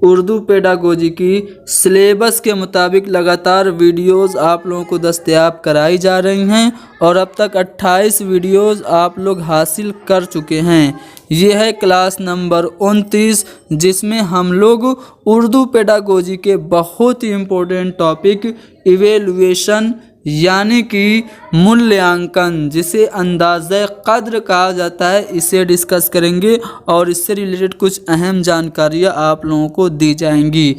Urdu pedagogy की syllabus के मुताबिक लगातार वीडियोस आप लोगों को दस्तयाब कराई जा रही हैं और अब तक 28 वीडियोस आप लोग हासिल कर चुके हैं। ये है क्लास नंबर 29 जिसमें हम लोग उर्दू पेडागोजी के बहुत ही इम्पोर्टेंट टॉपिक इवेलुएशन यानी कि मूल्यांकन, जिसे अंदाज़े कद्र कहा जाता है, इसे डिस्कस करेंगे और इससे रिलेटेड कुछ अहम जानकारियाँ आप लोगों को दी जाएंगी।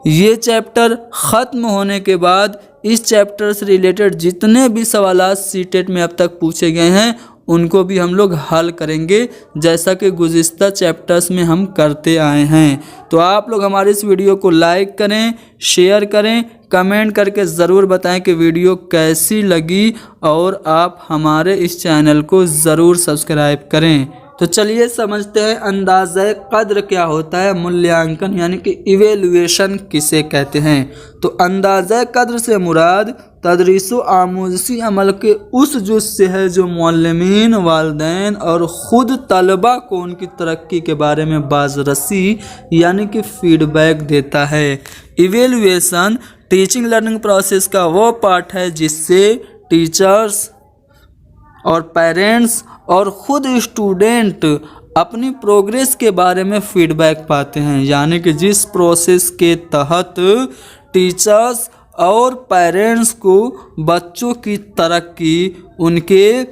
ये चैप्टर ख़त्म होने के बाद इस चैप्टर से रिलेटेड जितने भी सवालात सीटेट में अब तक पूछे गए हैं उनको भी हम लोग हल करेंगे, जैसा कि गुज़िश्ता चैप्टर्स में हम करते आए हैं। तो आप लोग हमारे इस वीडियो को लाइक करें, शेयर करें, कमेंट करके ज़रूर बताएं कि वीडियो कैसी लगी और आप हमारे इस चैनल को ज़रूर सब्सक्राइब करें। तो चलिए समझते हैं अंदाज़े कद्र क्या होता है, मूल्यांकन यानी कि इवेलुएशन किसे कहते हैं। तो अंदाज़े कद्र से मुराद तदरीसो आमूज़ी अमल के उस जुज़ से है जो मुअल्लिमीन, वालिदैन और ख़ुद तलबा को उनकी तरक्की के बारे में बाज़रसी यानी कि फ़ीडबैक देता है। इवेलुएशन टीचिंग लर्निंग प्रोसेस का वो पार्ट है जिससे टीचर्स और पेरेंट्स और ख़ुद स्टूडेंट अपनी प्रोग्रेस के बारे में फ़ीडबैक पाते हैं, यानी कि जिस प्रोसेस के तहत टीचर्स और पेरेंट्स को बच्चों की तरक्की, उनके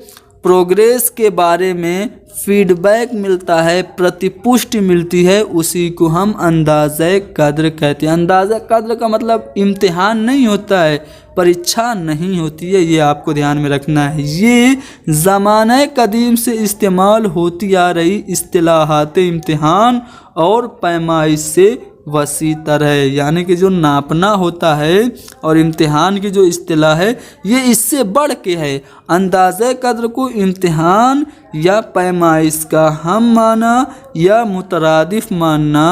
प्रोग्रेस के बारे में फीडबैक मिलता है, प्रतिपुष्टि मिलती है, उसी को हम अंदाज़े कद्र कहते हैं। अंदाज़े कद्र का मतलब इम्तिहान नहीं होता है, परीक्षा नहीं होती है, ये आपको ध्यान में रखना है। ये ज़माने कदीम से इस्तेमाल होती आ रही इस्तिलाहात इम्तिहान और पैमाइश से वसी तर है, यानी कि जो नापना होता है और इम्तिहान की जो इस्तिलाह है ये इससे बढ़ के है। अंदाज़े कद्र को इम्तिहान या पैमाइश का हम माना या मुतरादिफ मानना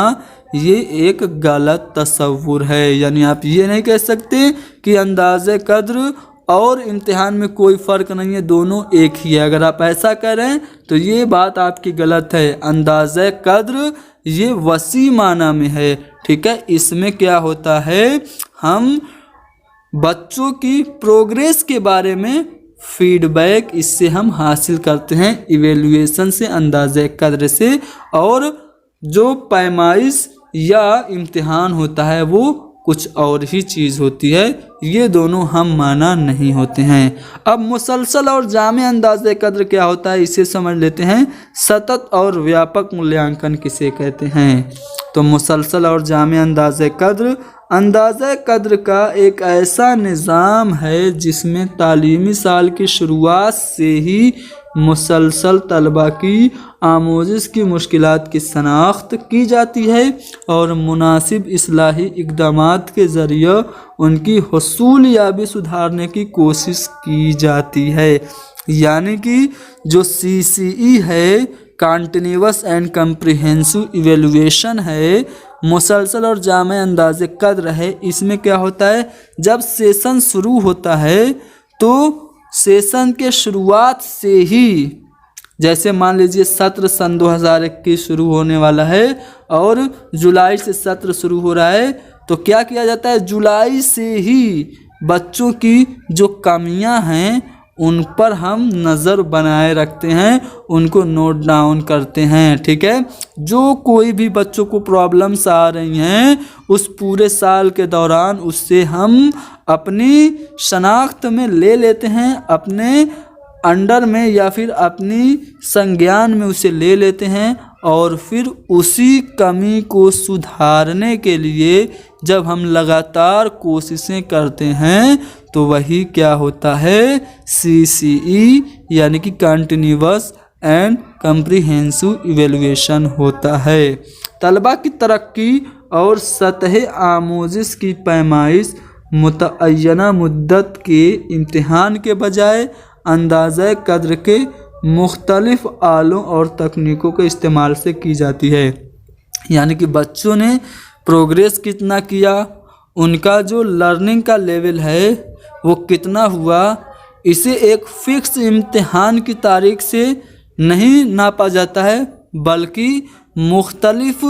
ये एक गलत तस्वुर है, यानी आप ये नहीं कह सकते कि अंदाज़े कद्र और इम्तिहान में कोई फ़र्क नहीं है, दोनों एक ही है। अगर आप ऐसा कह रहे हैं तो ये बात आपकी गलत है। अंदाज़े कद्र ये वसी माना में है, ठीक है। इसमें क्या होता है, हम बच्चों की प्रोग्रेस के बारे में फीडबैक इससे हम हासिल करते हैं, इवेल्युएशन से, अंदाज़े कद्र से। और जो पैमाइश या इम्तिहान होता है वो कुछ और ही चीज़ होती है, ये दोनों हम माना नहीं होते हैं। अब मुसलसल और जामे अंदाज़े कद्र क्या होता है इसे समझ लेते हैं। सतत और व्यापक मूल्यांकन किसे कहते हैं। तो मुसलसल और जामे अंदाज़े कद्र का एक ऐसा निज़ाम है जिसमें तालीमी साल की शुरुआत से ही मुसलसल तलबा की आमोज़िश की मुश्किलात की शनाख्त की जाती है और मुनासिब इस्लाही इक़दामात के ज़रिए उनकी हुसूलियाबी सुधारने की कोशिश की जाती है। यानी कि जो CCE है, कंटिन्यूअस एंड कम्प्रिहेंसिव इवेलुएशन है, मुसलसल और जामे अंदाज़े कद्र है, इसमें क्या होता है, जब सेशन शुरू होता है तो सेशन के शुरुआत से ही, जैसे मान लीजिए सत्र सन 2021 शुरू होने वाला है और जुलाई से सत्र शुरू हो रहा है, तो क्या किया जाता है, जुलाई से ही बच्चों की जो कमियां हैं उन पर हम नज़र बनाए रखते हैं, उनको नोट डाउन करते हैं, ठीक है। जो कोई भी बच्चों को प्रॉब्लम्स आ रही हैं उस पूरे साल के दौरान उससे हम अपनी शनाख्त में ले लेते हैं, अपने अंडर में या फिर अपनी संज्ञान में उसे ले लेते हैं और फिर उसी कमी को सुधारने के लिए जब हम लगातार कोशिशें करते हैं तो वही क्या होता है, CCE यानी कि कंटिन्यूअस एंड कम्प्रिहेंसिव इवेलुएशन होता है। तलबा की तरक्की और सतह आमोज़िश की पैमाइश मुतअय्यना मुद्दत के इम्तिहान के बजाय अंदाज़े कद्र के मुख्तलिफ आलों और तकनीकों के इस्तेमाल से की जाती है। यानी कि बच्चों ने प्रोग्रेस कितना किया, उनका जो लर्निंग का लेवल है वो कितना हुआ, इसे एक फिक्स इम्तिहान की तारीख से नहीं नापा जाता है, बल्कि मुख्तलिफ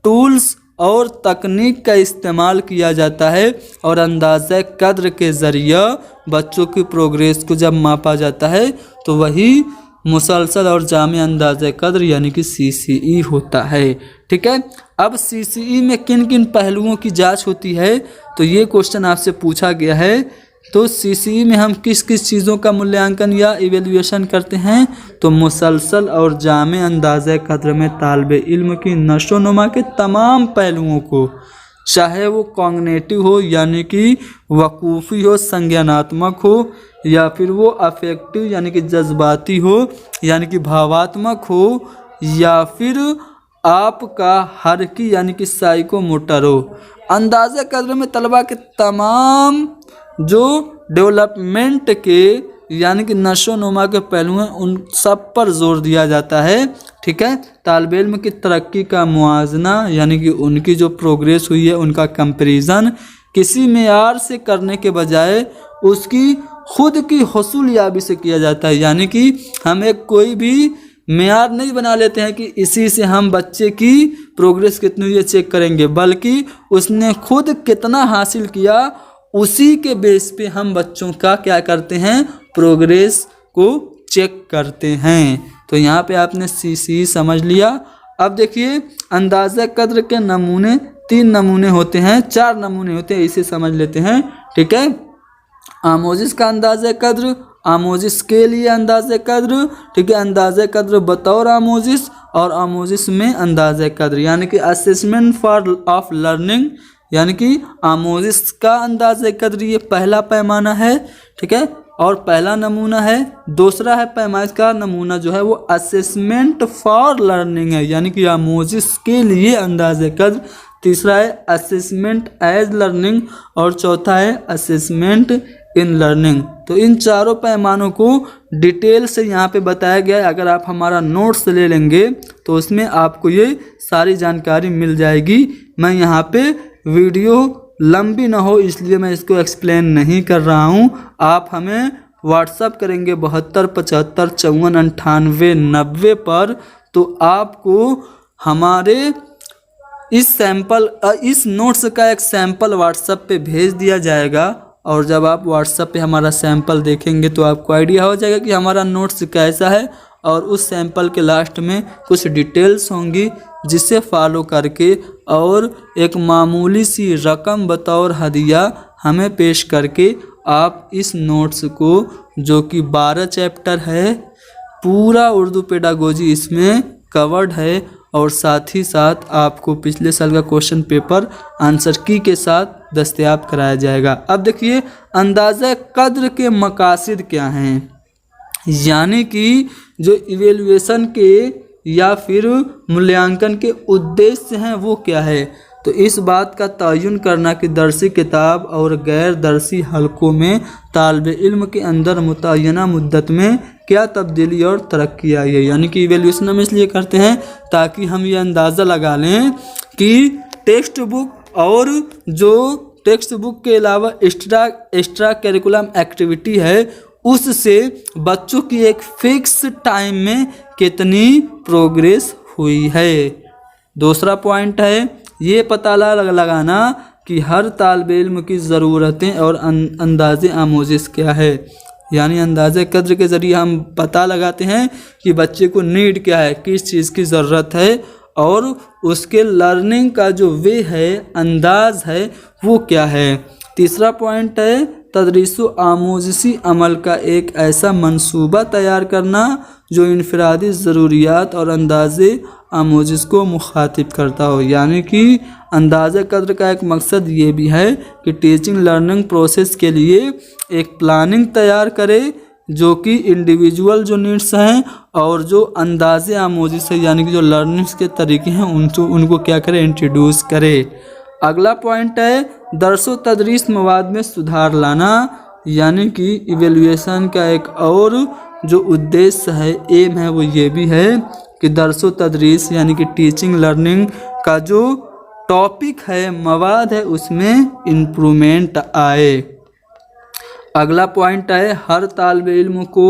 टूल्स और तकनीक का इस्तेमाल किया जाता है और अंदाज़ा कद्र के ज़रिए बच्चों की प्रोग्रेस को जब मापा जाता है तो वही मुसलसल और जामे अंदाज़ा कद्र यानी कि CCE होता है। ठीक है, अब CCE में किन किन पहलुओं की जांच होती है, तो ये क्वेश्चन आपसे पूछा गया है। तो CCE में हम किस किस चीज़ों का मूल्यांकन या इवेल्युएशन करते हैं, तो मुसलसल और जामे अंदाज़ा कद्र में तालिब इल्म की नशोनुमा के तमाम पहलुओं को, चाहे वो कॉग्निटिव हो यानी कि वकूफ़ी हो, संज्ञानात्मक हो, या फिर वो अफेक्टिव यानी कि जज्बाती हो यानी कि भावात्मक हो, या फिर आपका हरकी यानी कि साइकोमोटर हो, अंदाज़ा कद्र में तलबा के तमाम जो डेवलपमेंट के यानी कि नशोनुमा के पहलू हैं उन सब पर जोर दिया जाता है। ठीक है, तालिब इल्म की तरक्की का मुआजना यानी कि उनकी जो प्रोग्रेस हुई है उनका कंपैरिजन किसी मेयार से करने के बजाय उसकी खुद की हुसूल याबी से किया जाता है। यानी कि हम एक कोई भी मेयार नहीं बना लेते हैं कि इसी से हम बच्चे की प्रोग्रेस कितनी हुई है चेक करेंगे, बल्कि उसने खुद कितना हासिल किया उसी के बेस पे हम बच्चों का क्या करते हैं, प्रोग्रेस को चेक करते हैं। तो यहाँ पे आपने CCE समझ लिया। अब देखिए अंदाज़ा कद्र के नमूने 3 नमूने होते हैं, 4 नमूने होते हैं, इसे समझ लेते हैं। ठीक है, आमोजिश का अंदाज़ा कद्र, आमोजिश के लिए अंदाज़ा कद्र, ठीक है, अंदाज़ा कद्र बतौर आमोजिश और आमोजिश में अंदाज़ा कद्र यानी कि असेसमेंट फॉर ऑफ लर्निंग यानी कि आमोजिश का अंदाज़ा कद्र ये पहला पैमाना है। ठीक है, और पहला नमूना है। दूसरा है पैमाइश का नमूना जो है वो असेसमेंट फॉर लर्निंग है यानी कि आमोजिश के लिए अंदाज़ा कद्र। तीसरा है असेसमेंट एज लर्निंग और चौथा है असेसमेंट इन लर्निंग। तो इन चारों पैमानों को डिटेल से यहाँ पे बताया गया है। अगर आप हमारा नोट्स ले लेंगे तो उसमें आपको ये सारी जानकारी मिल जाएगी। मैं यहाँ पे वीडियो लंबी ना हो इसलिए मैं इसको एक्सप्लेन नहीं कर रहा हूँ। आप हमें व्हाट्सअप करेंगे 72 75 54 98 90 पर, तो आपको हमारे इस नोट्स का एक सैंपल व्हाट्सएप पे भेज दिया जाएगा। और जब आप व्हाट्सएप पे हमारा सैंपल देखेंगे तो आपको आइडिया हो जाएगा कि हमारा नोट्स कैसा है। और उस सैंपल के लास्ट में कुछ डिटेल्स होंगी जिसे फॉलो करके और एक मामूली सी रकम बतौर हदिया हमें पेश करके आप इस नोट्स को, जो कि 12 चैप्टर है, पूरा उर्दू पेडागोजी इसमें कवर्ड है और साथ ही साथ आपको पिछले साल का क्वेश्चन पेपर आंसर की के साथ दस्तयाब कराया जाएगा। अब देखिए अंदाज़ा कद्र के मकासद क्या हैं, यानी कि जो इवेल्युएशन के या फिर मूल्यांकन के उद्देश्य हैं वो क्या है। तो इस बात का तयन करना कि दरसी किताब और गैर दरसी हलकों में तालिब इल्म के अंदर मुतय्यना मुद्दत में क्या तब्दीली और तरक्की आई है। यानी कि इवेल्युएशन हम इसलिए करते हैं ताकि हम ये अंदाज़ा लगा लें कि टेक्स्ट बुक और जो टेक्स्ट बुक के अलावा एक्स्ट्रा करिकुलम एक्टिविटी है उससे बच्चों की एक फिक्स टाइम में कितनी प्रोग्रेस हुई है। दूसरा पॉइंट है ये पता लगाना कि हर तालिब इल्म की ज़रूरतें और अंदाज़े आमोजिश क्या है। यानी अंदाज़े कद्र के ज़रिए हम पता लगाते हैं कि बच्चे को नीड क्या है, किस चीज़ की ज़रूरत है, और उसके लर्निंग का जो वे है, अंदाज है, वो क्या है। तीसरा पॉइंट है तदरीसो आमोजिशी अमल का एक ऐसा मंसूबा तैयार करना जो इनफरादी ज़रूरियात और अंदाज़े आमोजिश को मुखातिब करता हो। यानी कि अंदाज़ा कद्र का एक मकसद ये भी है कि टीचिंग लर्निंग प्रोसेस के लिए एक प्लानिंग तैयार करे जो कि इंडिविजुअल जो नीड्स हैं और जो अंदाज़े आमोजिश है यानी कि जो लर्निंग्स के तरीके हैं उनको क्या करे, इंट्रोड्यूस करे। अगला पॉइंट है दरसो तदरीस मवाद में सुधार लाना। यानी कि इवेल्युएशन का एक और जो उद्देश्य है, एम है, वो ये भी है कि दरसो तदरीस यानी कि टीचिंग लर्निंग का जो टॉपिक है, मवाद है, उसमें इम्प्रूवमेंट आए। अगला पॉइंट है हर तालिब इल्म को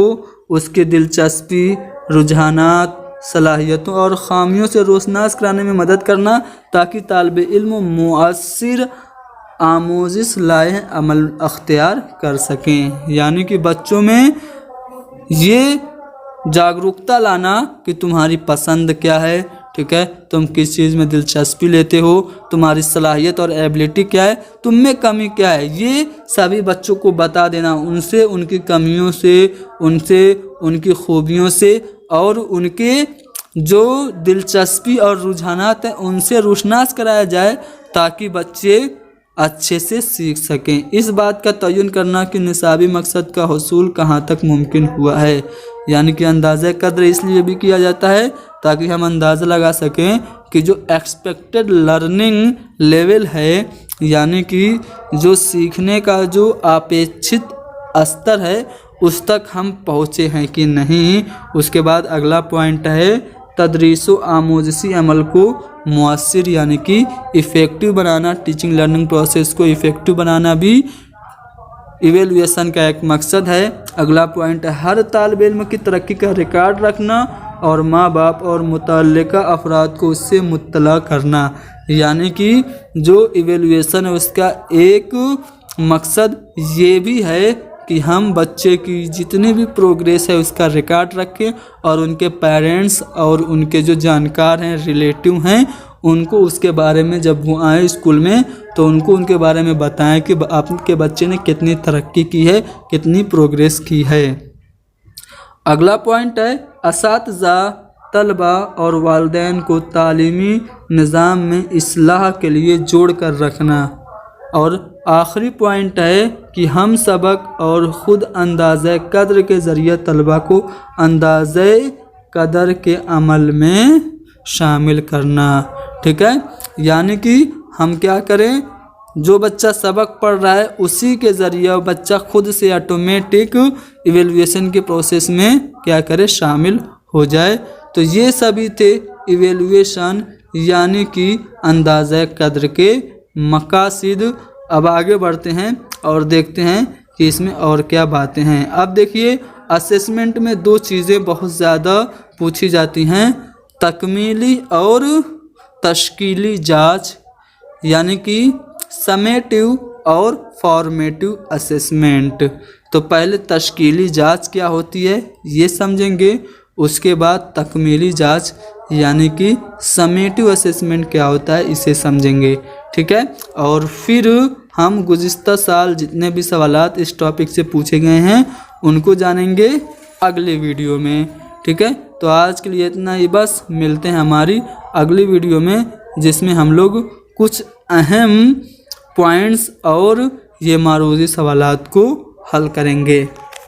उसके दिलचस्पी, रुझानात सलाहियतों और खामियों से रोशनास कराने में मदद करना ताकि तालिब इल्म मुअस्सिर आमोजिश लाए अमल अख्तियार कर सकें। यानी कि बच्चों में ये जागरूकता लाना कि तुम्हारी पसंद क्या है, ठीक है, तुम किस चीज़ में दिलचस्पी लेते हो, तुम्हारी सलाहियत और एबिलिटी क्या है, तुम में कमी क्या है, ये सभी बच्चों को बता देना। उनसे उनकी कमियों से, उनसे उनकी खूबियों से और उनके जो दिलचस्पी और रुझानात हैं उनसे रोशनास कराया जाए ताकि बच्चे अच्छे से सीख सकें। इस बात का तयन करना कि निसाबी मकसद का हुसूल कहाँ तक मुमकिन हुआ है, यानी कि अंदाज़ा कद्र इसलिए भी किया जाता है ताकि हम अंदाज़ा लगा सकें कि जो एक्सपेक्टेड लर्निंग लेवल है, यानी कि जो सीखने का जो अपेक्षित स्तर है उस तक हम पहुँचे हैं कि नहीं। उसके बाद अगला पॉइंट है तदरीसो आमोजसी अमल को मुअस्सिर यानी कि इफ़ेक्टिव बनाना। टीचिंग लर्निंग प्रोसेस को इफ़ेक्टिव बनाना भी इवेलुएशन का एक मकसद है। अगला पॉइंट है हर तालिब इल्म की तरक्की का रिकॉर्ड रखना और माँ बाप और मुतल्लिका अफराद को उससे मुत्तला करना। यानी कि जो इवेलुएशन है उसका एक मकसद ये भी है कि हम बच्चे की जितनी भी प्रोग्रेस है उसका रिकॉर्ड रखें और उनके पेरेंट्स और उनके जो जानकार हैं, रिलेटिव हैं, उनको उसके बारे में जब वो आए स्कूल में तो उनको उनके बारे में बताएं कि आपके बच्चे ने कितनी तरक्की की है, कितनी प्रोग्रेस की है। अगला पॉइंट है असातिज़ा, तलबा और वालिदैन को तालीमी निज़ाम में इस्लाह के लिए जोड़ कर रखना। और आखिरी पॉइंट है कि हम सबक और ख़ुद अंदाज़े कद्र के ज़रिए तलबा को अंदाज़े कद्र के अमल में शामिल करना, ठीक है। यानी कि हम क्या करें, जो बच्चा सबक पढ़ रहा है उसी के ज़रिए बच्चा खुद से ऑटोमेटिक इवेलुएशन के प्रोसेस में क्या करे, शामिल हो जाए। तो ये सभी थे इवेलुएशन यानी कि अंदाज़े कद्र के मकासिद। अब आगे बढ़ते हैं और देखते हैं कि इसमें और क्या बातें हैं। अब देखिए असेसमेंट में दो चीज़ें बहुत ज़्यादा पूछी जाती हैं, तकमीली और तश्कीली जांच, यानी कि समेटिव और फॉर्मेटिव असेसमेंट। तो पहले तश्कीली जांच क्या होती है ये समझेंगे, उसके बाद तकमीली जांच यानी कि समेटिव असेसमेंट क्या होता है इसे समझेंगे, ठीक है। और फिर हम गुज़िश्ता साल जितने भी सवालात इस टॉपिक से पूछे गए हैं उनको जानेंगे अगले वीडियो में, ठीक है। तो आज के लिए इतना ही बस, मिलते हैं हमारी अगली वीडियो में जिसमें हम लोग कुछ अहम पॉइंट्स और ये मारूजी सवालात को हल करेंगे।